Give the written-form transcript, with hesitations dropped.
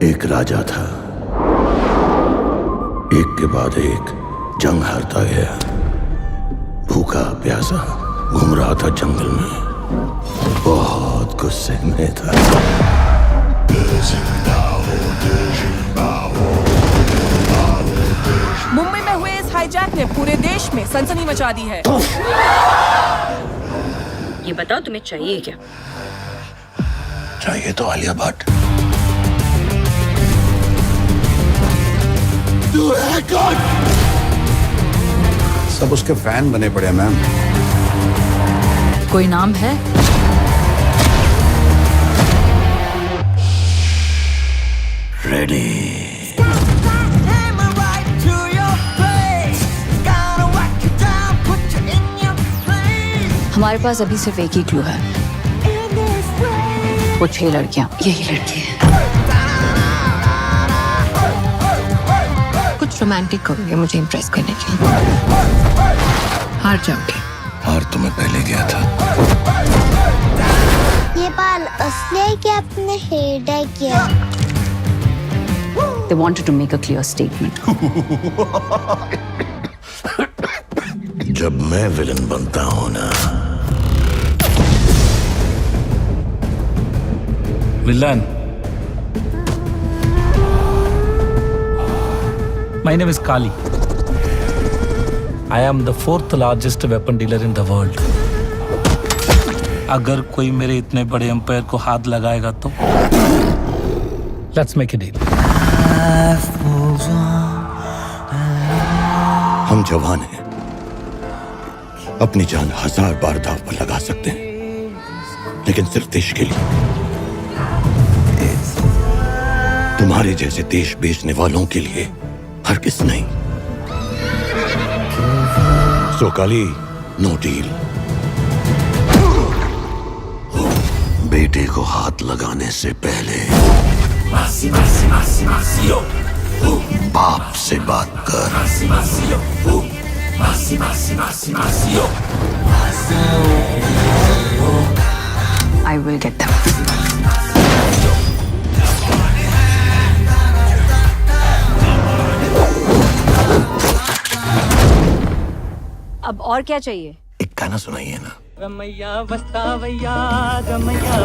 एक राजा था, एक के बाद एक जंग हारता गया। भूखा प्यासा घूम रहा था जंगल में, बहुत गुस्से में था। मुंबई में हुए इस हाईजैक ने पूरे देश में सनसनी मचा दी है। ये बताओ तुम्हें चाहिए क्या? चाहिए तो आलिया भट्ट। सब उसके फैन बने पड़े हैं मैम। कोई नाम है? रेडी। हमारे पास अभी सिर्फ एक ही क्लू है। वो 6 लड़कियां, यही लड़की है। कुछ रोमांटिक करोगे मुझे इम्प्रेस करने के लिए। हार जाओगे। हार तो मैं पहले गया था। ये बाल असली है कि आपने हेयर डाई किया? They wanted to make a clear statement. जब मैं विलन बनता हूं ना। Villain. My name is Kali. I am the 4th largest weapon dealer in the world. अगर कोई मेरे इतने बड़े एम्पायर को हाथ लगाएगा तो Let's make a deal. हम जवान हैं, अपनी जान 1000 बार दांव पर लगा सकते हैं, लेकिन सिर्फ देश के लिए। तुम्हारे जैसे देश बेचने वालों के लिए हरगिज़ नहीं। सो काली, नो डील। बेटे को हाथ लगाने से पहले बाप से बात कर। I will get them. अब और क्या चाहिए? एक गाना सुनाइए ना। गमैया वस्तावैया गमैया